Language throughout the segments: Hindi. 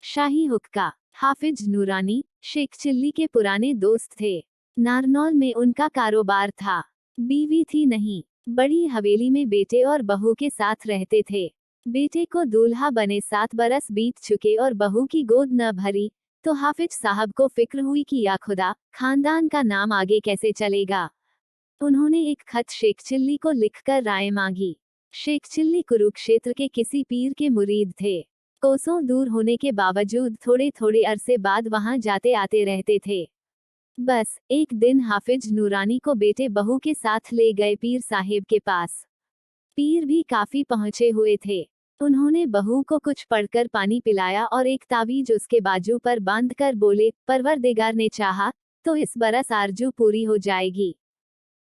शाही हुक्का। हाफिज नूरानी शेख चिल्ली के पुराने दोस्त थे। नारनौल में उनका कारोबार था। बीवी थी नहीं। बड़ी हवेली में बेटे और बहू के साथ रहते थे। बेटे को दूल्हा बने 7 बरस बीत चुके और बहू की गोद न भरी, तो हाफिज साहब को फिक्र हुई कि या खुदा, खानदान का नाम आगे कैसे चलेगा। उन्होंने एक खत शेख चिल्ली को लिखकर राय मांगी। शेख चिल्ली कुरुक्षेत्र के किसी पीर के मुरीद थे। कोसों दूर होने के बावजूद थोड़े थोड़े अरसे बाद वहां जाते आते रहते थे। बस एक दिन हाफिज नूरानी को बेटे बहू के साथ ले गए पीर साहिब के पास। पीर भी काफी पहुंचे हुए थे। उन्होंने बहू को कुछ पढ़कर पानी पिलाया और एक तावीज उसके बाजू पर बांधकर बोले, परवरदिगार ने चाहा तो इस बरस आरजू पूरी हो जाएगी।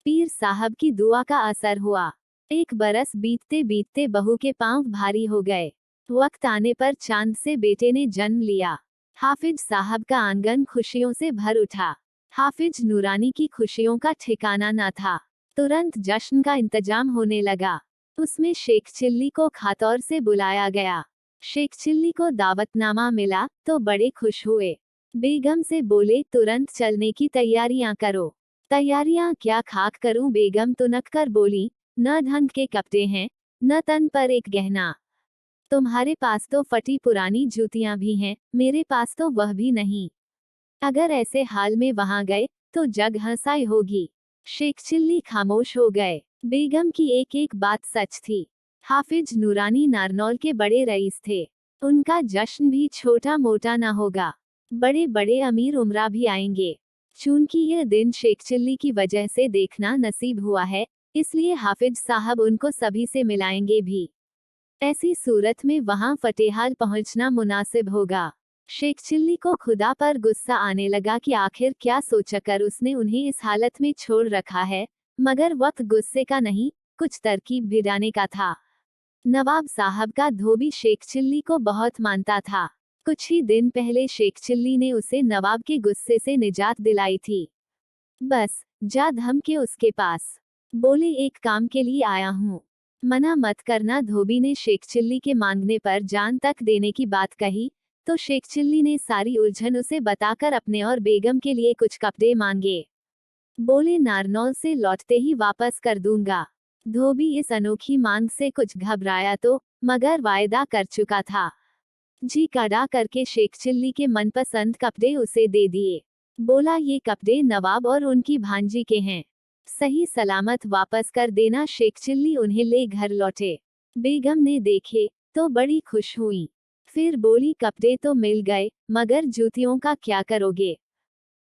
पीर साहब की दुआ का असर हुआ। एक बरस बीतते बीतते बहू के पांव भारी हो गए। वक्त आने पर चांद से बेटे ने जन्म लिया। हाफिज साहब का आंगन खुशियों से भर उठा। हाफिज नूरानी की खुशियों का ठिकाना न था। तुरंत जश्न का इंतजाम होने लगा। उसमें शेख चिल्ली को खातौर से बुलाया गया। शेख चिल्ली को दावतनामा मिला तो बड़े खुश हुए। बेगम से बोले, तुरंत चलने की तैयारियां करो। तैयारियां क्या खाक करूं, बेगम तुनक कर बोली, न ढंग के कपड़े हैं, न तन पर एक गहना। तुम्हारे पास तो फटी पुरानी जूतियां भी हैं, मेरे पास तो वह भी नहीं। अगर ऐसे हाल में वहां गए तो जग हंसाई होगी। शेख चिल्ली खामोश हो गए। बेगम की एक एक बात सच थी। हाफिज नूरानी नारनौल के बड़े रईस थे। उनका जश्न भी छोटा मोटा न होगा। बड़े बड़े अमीर उमरा भी आएंगे। चूंकि यह दिन शेख चिल्ली की वजह से देखना नसीब हुआ है, इसलिए हाफिज साहब उनको सभी से मिलाएंगे भी। ऐसी सूरत में वहां फतेहाल पहुंचना मुनासिब होगा। शेख चिल्ली को खुदा पर गुस्सा आने लगा कि आखिर क्या सोचकर उसने उन्हें इस हालत में छोड़ रखा है, मगर वक्त गुस्से का नहीं, कुछ तरकीब भिड़ाने का था। नवाब साहब का धोबी शेख चिल्ली को बहुत मानता था। कुछ ही दिन पहले शेख चिल्ली ने उसे नवाब के गुस्से से निजात दिलाई थी। बस जा धमके उसके पास। बोले, एक काम के लिए आया हूँ, मना मत करना। धोबी ने शेख चिल्ली के मांगने पर जान तक देने की बात कही, तो शेख चिल्ली ने सारी उलझन उसे बताकर अपने और बेगम के लिए कुछ कपड़े मांगे। बोले, नारनौल से लौटते ही वापस कर दूंगा। धोबी इस अनोखी मांग से कुछ घबराया तो, मगर वायदा कर चुका था। जी कड़ा करके शेख चिल्ली के मनपसंद कपड़े उसे दे दिए। बोला, ये कपड़े नवाब और उनकी भांजी के हैं, सही सलामत वापस कर देना। शेख चिल्ली उन्हें ले घर लौटे। बेगम ने देखे तो बड़ी खुश हुई। फिर बोली, कपड़े तो मिल गए, मगर जूतियों का क्या करोगे?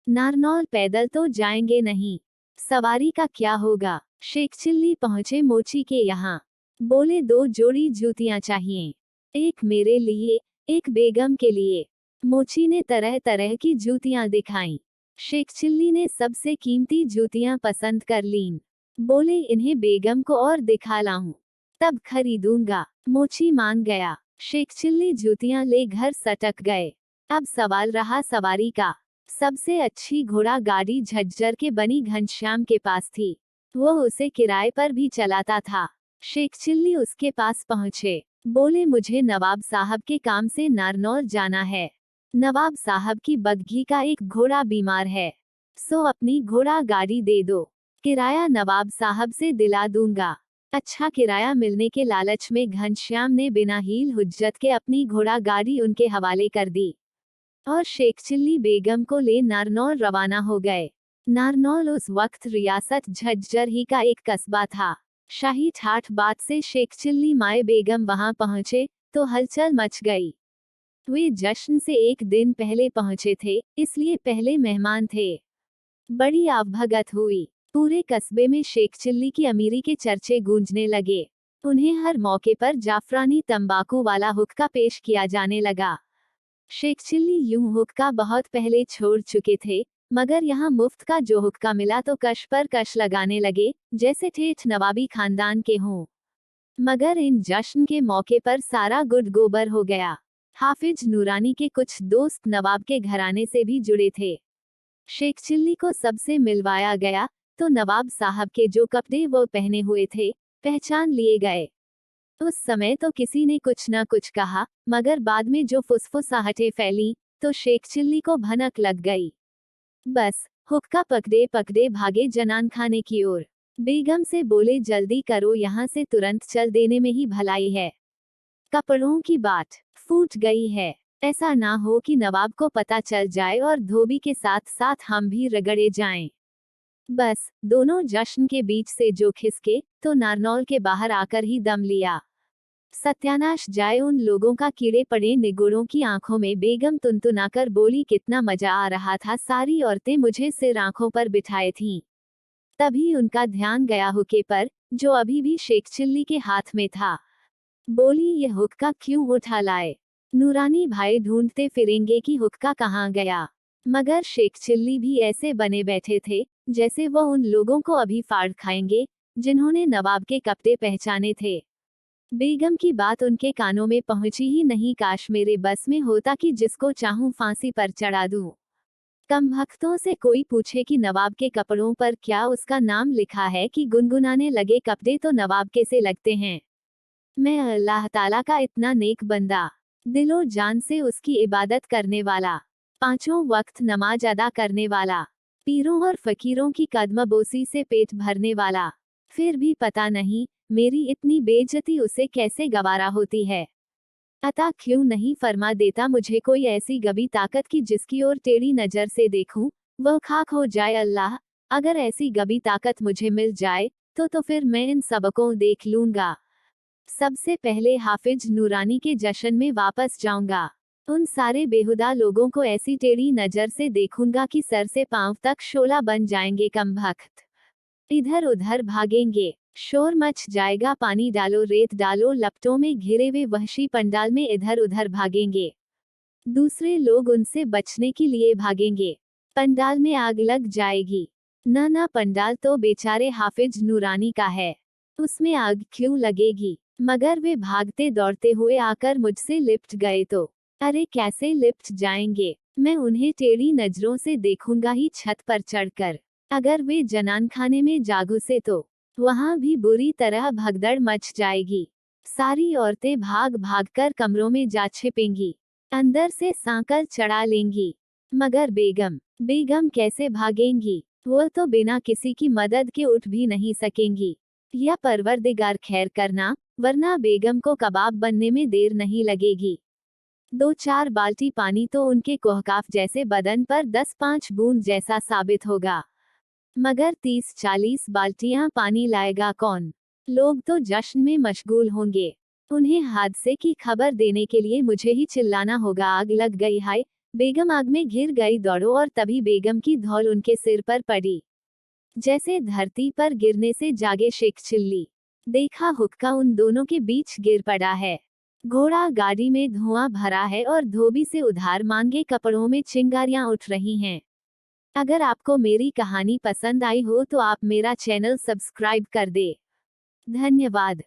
नारनौल पैदल तो जाएंगे नहीं, सवारी का क्या होगा? शेख चिल्ली पहुंचे मोची के यहाँ। बोले, 2 जोड़ी जूतियां चाहिए, एक मेरे लिए, एक बेगम के लिए। मोची ने तरह तरह की जूतियां दिखाईं। शेख चिल्ली ने सबसे कीमती जूतियां पसंद कर लीं। बोले, इन्हें बेगम को और दिखा लाऊं, तब खरीदूंगा। मोची मान गया। शेख चिल्ली जूतियां ले घर सटक गए। अब सवाल रहा सवारी का। सबसे अच्छी घोड़ा गाड़ी झज्जर के बनी घनश्याम के पास थी। वो उसे किराए पर भी चलाता था। शेख चिल्ली उसके पास पहुंचे। बोले, मुझे नवाब साहब के काम से नारनौल जाना है। नवाब साहब की बग्घी का एक घोड़ा बीमार है, सो अपनी घोड़ा गाड़ी दे दो। किराया नवाब साहब से दिला दूंगा। अच्छा किराया मिलने के लालच में घनश्याम ने बिना हील हुज्जत के अपनी घोड़ा गाड़ी उनके हवाले कर दी और शेख चिल्ली बेगम को ले नारनौल रवाना हो गए। नारनौल उस वक्त रियासत झज्जर ही का एक कस्बा था। शाही ठाठ बात से शेख चिल्ली माए बेगम वहां पहुंचे तो हलचल मच गई। वे जश्न से एक दिन पहले पहुंचे थे, इसलिए पहले मेहमान थे। बड़ी आवभगत हुई। पूरे कस्बे में शेख चिल्ली की अमीरी के चर्चे गूंजने लगे। उन्हें हर मौके पर जाफरानी तंबाकू वाला हुक्का पेश किया जाने लगा। शेख चिल्ली यूं हुक्का बहुत पहले छोड़ चुके थे, मगर यहाँ मुफ्त का जो हुक्का मिला तो कश पर कश लगाने लगे, जैसे ठेठ नवाबी खानदान के हों। मगर इन जश्न के मौके पर सारा गुड गोबर हो गया। हाफिज नूरानी के कुछ दोस्त नवाब के घराने से भी जुड़े थे। शेख चिल्ली को सबसे मिलवाया गया तो नवाब साहब के जो कपड़े वो पहने हुए थे, पहचान लिए गए। उस समय तो किसी ने कुछ न कुछ कहा, मगर बाद में जो फुसफुसाहटें फैली, तो शेख चिल्ली को भनक लग गई। बस हुक्का पकड़े पकड़े भागे जनान खाने की ओर। बेगम से बोले, जल्दी करो, यहाँ से तुरंत चल देने में ही भलाई है। कपड़ों की बात फूट गई है। ऐसा ना हो कि नवाब को पता चल जाए और धोबी के साथ साथ हम भी रगड़े जाएं। बस दोनों जश्न के बीच से जो खिसके, तो नारनौल के बाहर आकर ही दम लिया। सत्यानाश जाए उन लोगों का, कीड़े पड़े निगुड़ों की आंखों में। बेगम तुनतुनाकर बोली, कितना मजा आ रहा था, सारी औरतें मुझे सिर आंखों पर बिठाए थीं। तभी उनका ध्यान गया हुक्के पर, जो अभी भी शेख चिल्ली के हाथ में था। बोली, ये हुक्का क्यों उठा लाए? नूरानी भाई ढूंढते फिरेंगे कि हुक्का कहाँ गया, मगर शेख चिल्ली भी ऐसे बने बैठे थे जैसे वो उन लोगों को अभी फाड़ खाएंगे जिन्होंने नवाब के कपड़े पहचाने थे। बेगम की बात उनके कानों में पहुंची ही नहीं। काश मेरे बस में होता कि जिसको चाहूं फांसी पर चढ़ा दूं। कम भक्तों से कोई पूछे कि नवाब के कपड़ों पर क्या उसका नाम लिखा है, कि गुनगुनाने लगे, कपड़े तो नवाब के से लगते हैं। मैं अल्लाह ताला का इतना नेक बंदा, दिलो जान से उसकी इबादत करने वाला, पांचों वक्त नमाज अदा करने वाला, पीरों और फकीरों की कदमबोसी से पेट भरने वाला, फिर भी पता नहीं मेरी इतनी बेइज्जती उसे कैसे गवारा होती है। अता क्यों नहीं फरमा देता मुझे कोई ऐसी गबी ताकत की जिसकी ओर टेढ़ी नजर से देखूं, वह खाक हो जाए। अल्लाह, अगर ऐसी गबी ताकत मुझे मिल जाए तो फिर मैं इन सबकों देख लूंगा। सबसे पहले हाफिज नूरानी के जश्न में वापस जाऊंगा। उन सारे बेहुदा लोगों को ऐसी टेढ़ी नजर से देखूंगा कि सर से पांव तक शोला बन जाएंगे। कम भक्त इधर उधर भागेंगे, शोर मच जाएगा। पानी डालो, रेत डालो, लपटों में घिरे हुए वहशी पंडाल में इधर उधर भागेंगे। दूसरे लोग उनसे बचने के लिए भागेंगे। पंडाल में आग लग जाएगी। ना पंडाल तो बेचारे हाफिज नूरानी का है, उसमें आग क्यों लगेगी? मगर वे भागते दौड़ते हुए आकर मुझसे लिपट गए तो? अरे कैसे लिपट जाएंगे? मैं उन्हें टेढ़ी नजरों से देखूंगा ही छत पर चढ़कर। अगर वे जनान खाने में जा घुसे तो वहां भी बुरी तरह भगदड़ मच जाएगी। सारी औरतें भाग भाग कर कमरों में जा छिपेंगी, अंदर से सांकल चढ़ा लेंगी। मगर बेगम कैसे भागेंगी? वो तो बिना किसी की मदद के उठ भी नहीं सकेंगी। या परवरदिगार खैर करना, वरना बेगम को कबाब बनने में देर नहीं लगेगी। 2-4 बाल्टी पानी तो उनके कोहकाफ जैसे बदन पर 10-5 बूंद जैसा साबित होगा। मगर 30-40 बाल्टियां पानी लाएगा कौन? लोग तो जश्न में मशगूल होंगे। उन्हें हादसे की खबर देने के लिए मुझे ही चिल्लाना होगा। आग लग गई, हाय बेगम आग में घिर गई, दौड़ो। और तभी बेगम की धौल उनके सिर पर पड़ी, जैसे धरती पर गिरने से जागे शेख चिल्ली। देखा हुक्का उन दोनों के बीच गिर पड़ा है। घोड़ा गाड़ी में धुआं भरा है और धोबी से उधार मांगे कपड़ों में चिंगारियां उठ रही हैं। अगर आपको मेरी कहानी पसंद आई हो तो आप मेरा चैनल सब्सक्राइब कर दे। धन्यवाद।